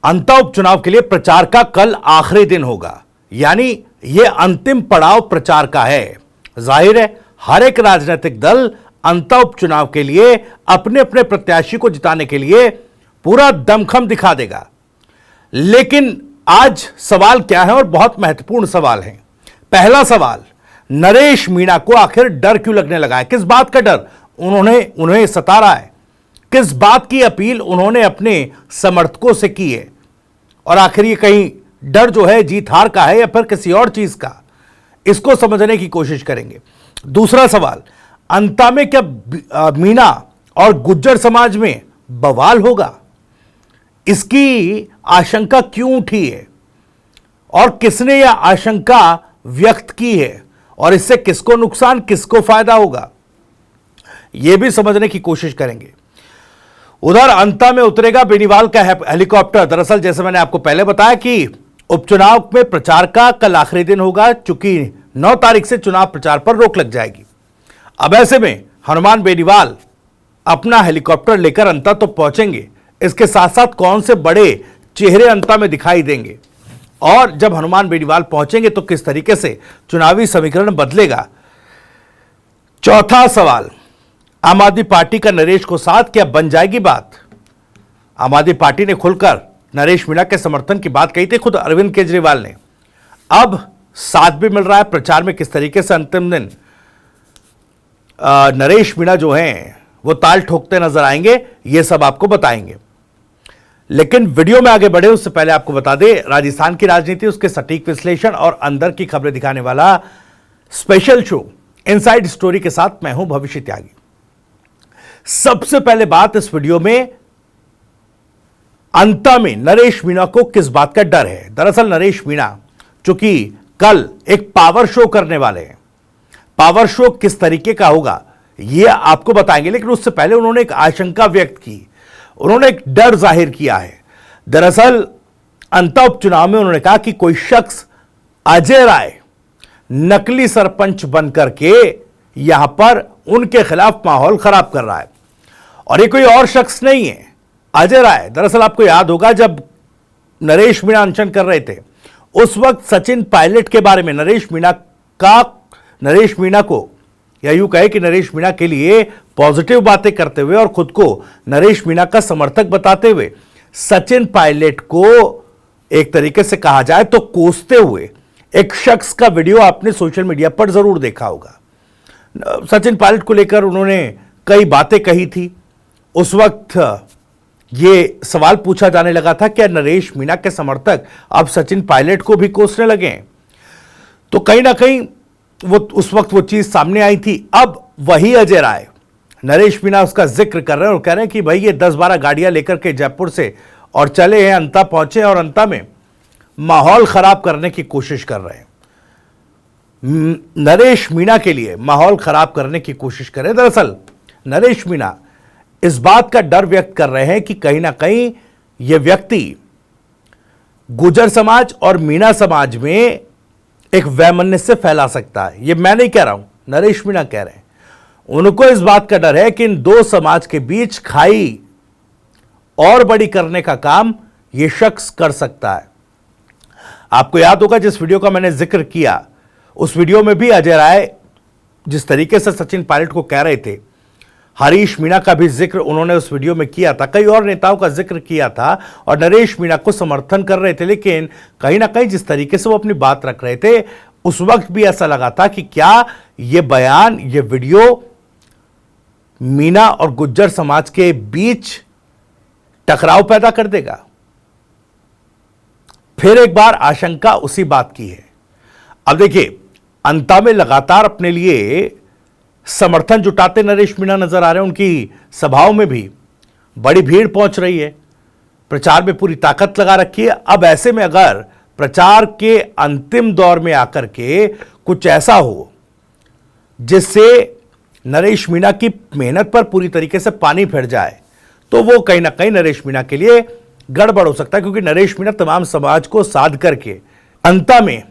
अंता उपचुनाव के लिए प्रचार का कल आखिरी दिन होगा, यानी यह अंतिम पड़ाव प्रचार का है। जाहिर है हर एक राजनीतिक दल अंता उपचुनाव के लिए अपने अपने प्रत्याशी को जिताने के लिए पूरा दमखम दिखा देगा। लेकिन आज सवाल क्या है, और बहुत महत्वपूर्ण सवाल है। पहला सवाल, नरेश मीणा को आखिर डर क्यों लगने लगा है? किस बात का डर उन्हें सता रहा है? किस बात की अपील उन्होंने अपने समर्थकों से की है? और आखिर ये कहीं डर जो है जीत हार का है या फिर किसी और चीज का? इसको समझने की कोशिश करेंगे। दूसरा सवाल, अंता में क्या मीणा और गुज्जर समाज में बवाल होगा? इसकी आशंका क्यों उठी है और किसने यह आशंका व्यक्त की है, और इससे किसको नुकसान किसको फायदा होगा, यह भी समझने की कोशिश करेंगे। उधर अंता में उतरेगा बेनीवाल का हेलीकॉप्टर। दरअसल जैसे मैंने आपको पहले बताया कि उपचुनाव में प्रचार का कल आखिरी दिन होगा, चूंकि 9 तारीख से चुनाव प्रचार पर रोक लग जाएगी। अब ऐसे में हनुमान बेनीवाल अपना हेलीकॉप्टर लेकर अंता तो पहुंचेंगे, इसके साथ साथ कौन से बड़े चेहरे अंता में दिखाई देंगे, और जब हनुमान बेनीवाल पहुंचेंगे तो किस तरीके से चुनावी समीकरण बदलेगा। चौथा सवाल, आम आदमी पार्टी का नरेश को साथ क्या बन जाएगी बात? आम आदमी पार्टी ने खुलकर नरेश मीणा के समर्थन की बात कही थी, खुद अरविंद केजरीवाल ने। अब साथ भी मिल रहा है। प्रचार में किस तरीके से अंतिम दिन नरेश मीणा जो हैं वो ताल ठोकते नजर आएंगे, ये सब आपको बताएंगे। लेकिन वीडियो में आगे बढ़े उससे पहले आपको बता दें, राजस्थान की राजनीति, उसके सटीक विश्लेषण और अंदर की खबरें दिखाने वाला स्पेशल शो इनसाइड स्टोरी के साथ मैं हूं भविष्य त्यागी। सबसे पहले बात इस वीडियो में, अंता में नरेश मीणा को किस बात का डर है। दरअसल नरेश मीणा चूंकि कल एक पावर शो करने वाले हैं, पावर शो किस तरीके का होगा यह आपको बताएंगे, लेकिन उससे पहले उन्होंने एक आशंका व्यक्त की, उन्होंने एक डर जाहिर किया है। दरअसल अंता उपचुनाव में उन्होंने कहा कि कोई शख्स अजय राय नकली सरपंच बनकर के यहां पर उनके खिलाफ माहौल खराब कर रहा है, और ये कोई और शख्स नहीं है, अजय राय। दरअसल आपको याद होगा जब नरेश मीणा अनशन कर रहे थे उस वक्त सचिन पायलट के बारे में नरेश मीणा को, या यूं कहे कि नरेश मीणा के लिए पॉजिटिव बातें करते हुए और खुद को नरेश मीणा का समर्थक बताते हुए सचिन पायलट को एक तरीके से कहा जाए तो कोसते हुए एक शख्स का वीडियो आपने सोशल मीडिया पर जरूर देखा होगा। सचिन पायलट को लेकर उन्होंने कई बातें कही थी। उस वक्त ये सवाल पूछा जाने लगा था कि नरेश मीणा के समर्थक अब सचिन पायलट को भी कोसने लगे हैं, तो कहीं ना कहीं वो उस वक्त वो चीज सामने आई थी। अब वही अजय राय, नरेश मीणा उसका जिक्र कर रहे हैं और कह रहे हैं कि भाई ये 10-12 गाड़ियां लेकर के जयपुर से और चले हैं, अंता पहुंचे और अंता में माहौल खराब करने की कोशिश कर रहे हैं, नरेश मीणा के लिए माहौल खराब करने की कोशिश कर रहे हैं। दरअसल नरेश मीणा इस बात का डर व्यक्त कर रहे हैं कि कहीं ना कहीं यह व्यक्ति गुर्जर समाज और मीणा समाज में एक वैमनस्य फैला सकता है। यह मैं नहीं कह रहा हूं, नरेश मीणा कह रहे हैं। उनको इस बात का डर है कि इन दो समाज के बीच खाई और बड़ी करने का काम यह शख्स कर सकता है। आपको याद होगा जिस वीडियो का मैंने जिक्र किया, उस वीडियो में भी अजय राय जिस तरीके से सचिन पायलट को कह रहे थे, हरीश मीणा का भी जिक्र उन्होंने उस वीडियो में किया था, कई और नेताओं का जिक्र किया था और नरेश मीणा को समर्थन कर रहे थे। लेकिन कहीं ना कहीं जिस तरीके से वो अपनी बात रख रहे थे, उस वक्त भी ऐसा लगा था कि क्या ये बयान, ये वीडियो मीणा और गुज्जर समाज के बीच टकराव पैदा कर देगा। फिर एक बार आशंका उसी बात की है। अब देखिए, अंता में लगातार अपने लिए समर्थन जुटाते नरेश मीणा नजर आ रहे हैं। उनकी सभाओं में भी बड़ी भीड़ पहुंच रही है, प्रचार में पूरी ताकत लगा रखी है। अब ऐसे में अगर प्रचार के अंतिम दौर में आकर के कुछ ऐसा हो जिससे नरेश मीणा की मेहनत पर पूरी तरीके से पानी फिर जाए, तो वो कहीं ना कहीं नरेश मीणा के लिए गड़बड़ हो सकता है, क्योंकि नरेश मीणा तमाम समाज को साध करके अंता में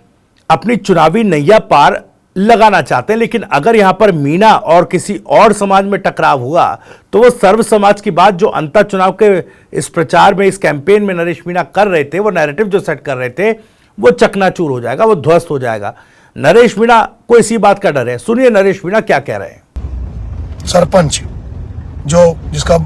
अपनी चुनावी नैया पार लगाना चाहते हैं। लेकिन अगर यहां पर मीणा और किसी और समाज में टकराव हुआ तो वो सर्व समाज की बात जो अंतर चुनाव के इस प्रचार में, इस कैंपेन में नरेश मीणा कर रहे थे, वो नैरेटिव जो सेट कर रहे थे, वो चकनाचूर हो जाएगा, वो ध्वस्त हो जाएगा। नरेश मीणा को इसी बात का डर है। सुनिए नरेश मीणा क्या कह रहे हैं। सरपंच जिसका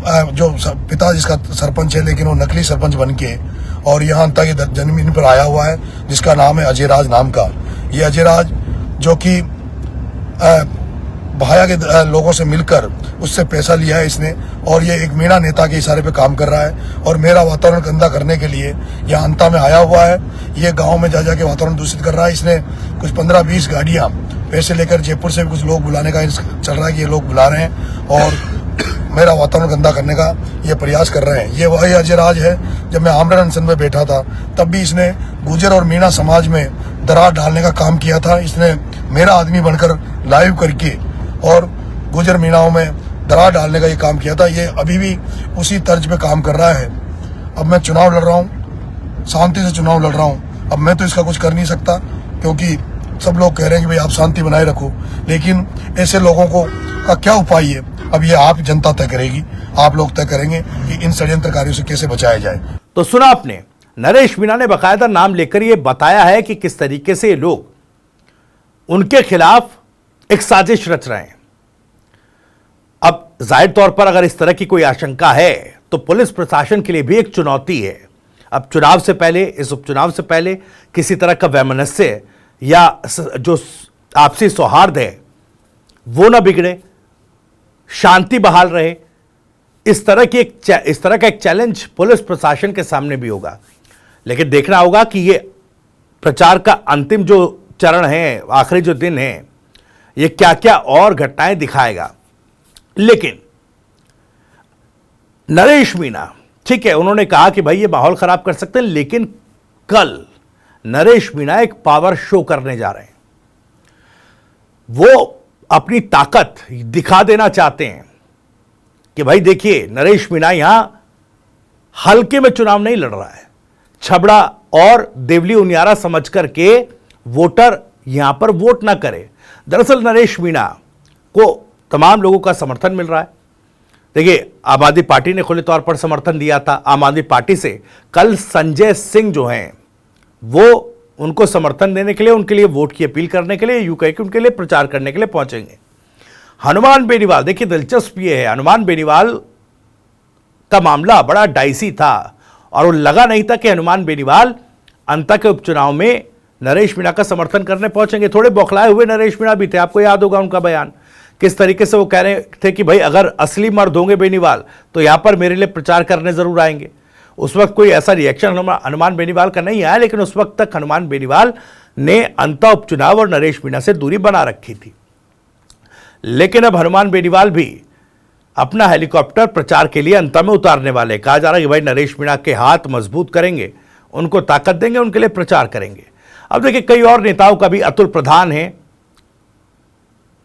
पिता जिसका सरपंच है, लेकिन वो नकली सरपंच बन के और यहाँ तक जमीन पर आया हुआ है, जिसका नाम है अजय राज नाम का। ये अजय राज जो कि भाया के लोगों से मिलकर उससे पैसा लिया है इसने, और ये एक मीणा नेता के इशारे पे काम कर रहा है और मेरा वातावरण गंदा करने के लिए यहाँ अंता में आया हुआ है। ये गांव में जा जाके वातावरण दूषित कर रहा है। इसने कुछ 15-20 गाड़ियां पैसे लेकर जयपुर से भी कुछ लोग बुलाने का चल रहा है कि ये लोग बुला रहे हैं और मेरा वातावरण गंदा करने का ये प्रयास कर रहे हैं। ये वही अजय राज है। जब मैं आमरण अनशन में बैठा था तब भी इसने गुर्जर और मीणा समाज में दरार डालने का काम किया था। इसने मेरा आदमी बनकर लाइव करके और गुर्जर मीणाओं में दरार डालने का ये काम किया था। ये अभी भी उसी तर्ज पे काम कर रहा है। अब मैं चुनाव लड़ रहा हूँ, शांति से चुनाव लड़ रहा हूँ। अब मैं तो इसका कुछ कर नहीं सकता क्योंकि सब लोग कह रहे हैं कि भाई आप शांति बनाए रखो, लेकिन ऐसे लोगों को का क्या उपाय है, अब ये आप जनता तय करेगी, आप लोग तय करेंगे कि इन षड्यंत्रकारियों से कैसे बचाया जाए। तो सुना आपने, नरेश मीणा ने बाकायदा नाम लेकर ये बताया है कि किस तरीके से ये लोग उनके खिलाफ एक साजिश रच रहे हैं। अब जाहिर तौर पर अगर इस तरह की कोई आशंका है तो पुलिस प्रशासन के लिए भी एक चुनौती है। अब चुनाव से पहले, इस उपचुनाव से पहले किसी तरह का वैमनस्य या जो आपसी सौहार्द है वो ना बिगड़े, शांति बहाल रहे, इस तरह का एक चैलेंज पुलिस प्रशासन के सामने भी होगा। लेकिन देखना होगा कि ये प्रचार का अंतिम जो चरण है, आखिरी जो दिन है, ये क्या क्या और घटनाएं दिखाएगा। लेकिन नरेश मीणा, ठीक है, उन्होंने कहा कि भाई ये माहौल खराब कर सकते हैं, लेकिन कल नरेश मीणा एक पावर शो करने जा रहे हैं। वो अपनी ताकत दिखा देना चाहते हैं कि भाई देखिए, नरेश मीणा यहां हल्के में चुनाव नहीं लड़ रहा है। छबड़ा और देवली उनियारा समझ करके वोटर यहां पर वोट ना करे। दरअसल नरेश मीणा को तमाम लोगों का समर्थन मिल रहा है। देखिए, आम आदमी पार्टी ने खुले तौर पर समर्थन दिया था। आम आदमी पार्टी से कल संजय सिंह जो हैं वो उनको समर्थन देने के लिए, उनके लिए वोट की अपील करने के लिए, यूं कह के उनके लिए प्रचार करने के लिए पहुंचेंगे। हनुमान बेनीवाल, देखिए दिलचस्प ये है, हनुमान बेनीवाल का मामला बड़ा डाइसी था और वो लगा नहीं था कि हनुमान बेनीवाल अंता के उपचुनाव में नरेश मीणा का समर्थन करने पहुंचेंगे। थोड़े बौखलाए हुए नरेश मीणा भी थे, आपको याद होगा उनका बयान, किस तरीके से वो कह रहे थे कि भाई अगर असली मर्द होंगे बेनीवाल तो यहां पर मेरे लिए प्रचार करने जरूर आएंगे। उस वक्त कोई ऐसा रिएक्शन हनुमान बेनीवाल का नहीं आया, लेकिन उस वक्त तक हनुमान बेनीवाल ने अंता उपचुनाव और नरेश मीणा से दूरी बना रखी थी। लेकिन अब हनुमान बेनीवाल भी अपना हेलीकॉप्टर प्रचार के लिए अंता में उतारने वाले। कहा जा रहा है कि भाई नरेश मीणा के हाथ मजबूत करेंगे, उनको ताकत देंगे, उनके लिए प्रचार करेंगे। अब देखिए, कई और नेताओं का भी, अतुल प्रधान है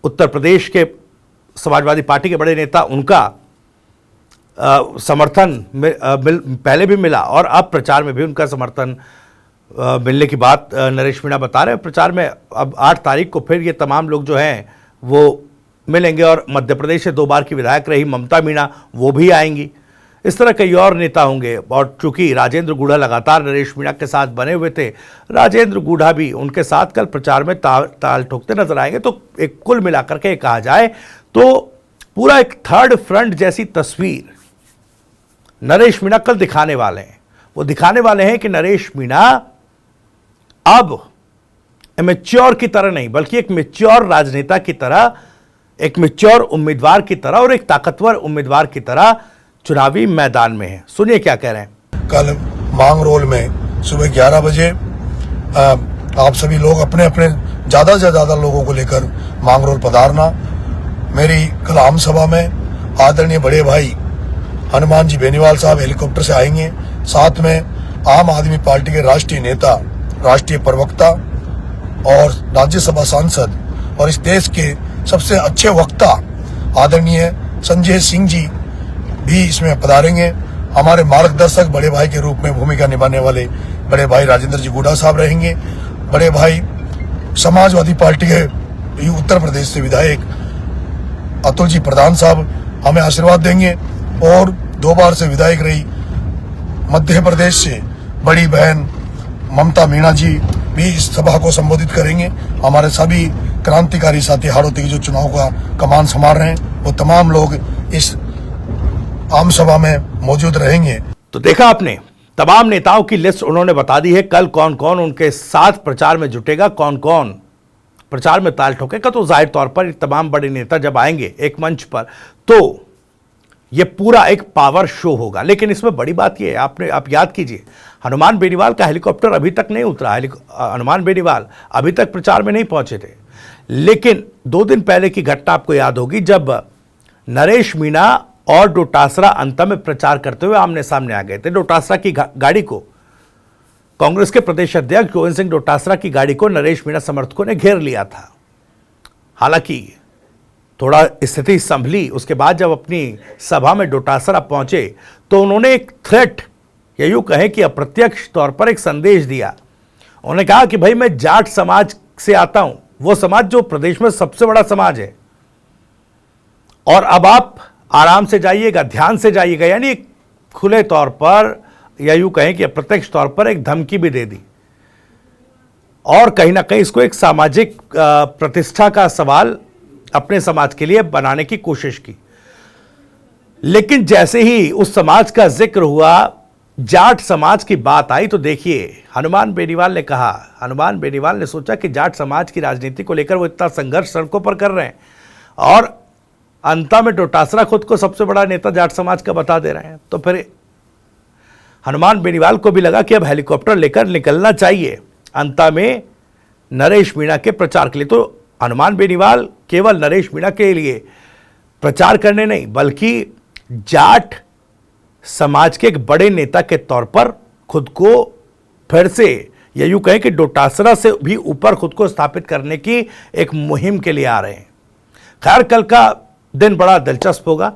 उत्तर प्रदेश के समाजवादी पार्टी के बड़े नेता, उनका समर्थन पहले भी मिला और अब प्रचार में भी उनका समर्थन मिलने की बात नरेश मीणा बता रहे हैं। प्रचार में अब 8 तारीख को फिर ये तमाम लोग जो हैं वो मिलेंगे और मध्य प्रदेश से 2 बार की विधायक रही ममता मीणा, वो भी आएंगी। इस तरह कई और नेता होंगे। और चूंकि राजेंद्र गूढ़ा लगातार नरेश मीणा के साथ बने हुए थे, राजेंद्र गूढ़ा भी उनके साथ कल प्रचार में ताल ठोकते नजर आएंगे। तो एक कुल मिलाकर के कहा जाए तो पूरा एक थर्ड फ्रंट जैसी तस्वीर नरेश मीणा कल दिखाने वाले हैं। वो दिखाने वाले हैं कि नरेश मीणा अब मैच्योर की तरह नहीं, बल्कि एक मैच्योर राजनेता की तरह, एक मैच्योर उम्मीदवार की तरह और एक ताकतवर उम्मीदवार की तरह चुनावी मैदान में है। सुनिए क्या कह रहे हैं। कल मांगरोल में सुबह 11 बजे आप सभी लोग अपने अपने ज्यादा से ज्यादा लोगों को लेकर मांगरोल पधारना। मेरी कल आम सभा में आदरणीय बड़े भाई हनुमान जी बेनीवाल साहब हेलीकॉप्टर से आएंगे। साथ में आम आदमी पार्टी के राष्ट्रीय नेता, राष्ट्रीय प्रवक्ता और राज्यसभा सांसद और इस देश के सबसे अच्छे वक्ता आदरणीय संजय सिंह जी भी इसमें पधारेंगे। हमारे मार्गदर्शक बड़े भाई के रूप में भूमिका निभाने वाले बड़े भाई राजेंद्र जी गूढ़ा साहब रहेंगे। बड़े भाई समाजवादी पार्टी के उत्तर प्रदेश से विधायक अतुल जी प्रधान साहब हमें आशीर्वाद देंगे, और 2 बार से विधायक रही मध्य प्रदेश से बड़ी बहन ममता मीणा जी भी इस सभा को संबोधित करेंगे। हमारे सभी क्रांतिकारी साथी हाड़ौती जो चुनाव का कमान संभाल रहे हैं वो तमाम लोग इस आम सभा में मौजूद रहेंगे। तो देखा आपने, तमाम नेताओं की लिस्ट उन्होंने बता दी है। कल कौन कौन उनके साथ प्रचार में जुटेगा, कौन कौन प्रचार में ताल ठोकेगा। तो जाहिर तौर पर तमाम बड़े नेता जब आएंगे एक मंच पर तो ये पूरा एक पावर शो होगा। लेकिन इसमें बड़ी बात ये है, आप याद कीजिए, हनुमान बेनीवाल का हेलीकॉप्टर अभी तक नहीं उतरा। हनुमान बेनीवाल अभी तक प्रचार में नहीं पहुंचे थे। लेकिन 2 दिन पहले की घटना आपको याद होगी, जब नरेश मीणा और डोटासरा अंता में प्रचार करते हुए आमने सामने आ गए थे। डोटासरा की गाड़ी को, कांग्रेस के प्रदेश अध्यक्ष गोविंद सिंह डोटासरा की गाड़ी को नरेश मीणा समर्थकों ने घेर लिया था। हालांकि थोड़ा स्थिति संभली। उसके बाद जब अपनी सभा में डोटासरा पहुंचे तो उन्होंने एक थ्रेट, या यूं कहें कि अप्रत्यक्ष तौर पर एक संदेश दिया। उन्होंने कहा कि भाई मैं जाट समाज से आता हूं, वो समाज जो प्रदेश में सबसे बड़ा समाज है, और अब आप आराम से जाइएगा, ध्यान से जाइएगा। यानी खुले तौर पर, या यूं कहें कि अप्रत्यक्ष तौर पर एक धमकी भी दे दी, और कहीं ना कहीं इसको एक सामाजिक प्रतिष्ठा का सवाल अपने समाज के लिए बनाने की कोशिश की। लेकिन जैसे ही उस समाज का जिक्र हुआ, जाट समाज की बात आई, तो देखिए हनुमान बेनीवाल ने कहा, हनुमान बेनीवाल ने सोचा कि जाट समाज की राजनीति को लेकर वो इतना संघर्ष सड़कों पर कर रहे हैं, और अंता में डोटासरा खुद को सबसे बड़ा नेता जाट समाज का बता दे रहे हैं। तो फिर हनुमान बेनीवाल को भी लगा कि अब हेलीकॉप्टर लेकर निकलना चाहिए अंता में नरेश मीणा के प्रचार के लिए। तो हनुमान बेनीवाल केवल नरेश मीणा के लिए प्रचार करने नहीं, बल्कि जाट समाज के एक बड़े नेता के तौर पर खुद को फिर से, या यूं कहें कि डोटासरा से भी ऊपर खुद को स्थापित करने की एक मुहिम के लिए आ रहे हैं। खैर, कल का दिन बड़ा दिलचस्प होगा।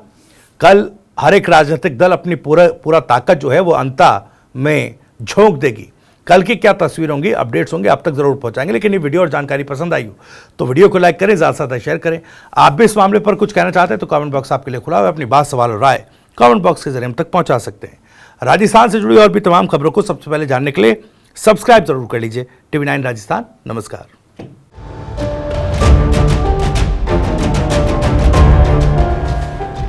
कल हर एक राजनीतिक दल अपनी पूरा ताकत जो है वो अंता में झोंक देगी। कल की क्या तस्वीर होंगी, अपडेट्स होंगे, आप तक जरूर पहुंचाएंगे। लेकिन ये वीडियो और जानकारी पसंद आई हो तो वीडियो को लाइक करें, ज़्यादा से ज़्यादा शेयर करें। आप भी इस मामले पर कुछ कहना चाहते हैं तो कमेंट बॉक्स आपके लिए खुला हुआ है। अपनी बात, सवाल और राय कमेंट बॉक्स के जरिए हम तक पहुंचा सकते हैं। राजस्थान से जुड़ी और भी तमाम खबरों को सबसे पहले जानने के लिए सब्सक्राइब जरूर कर लीजिए TV9 राजस्थान। नमस्कार।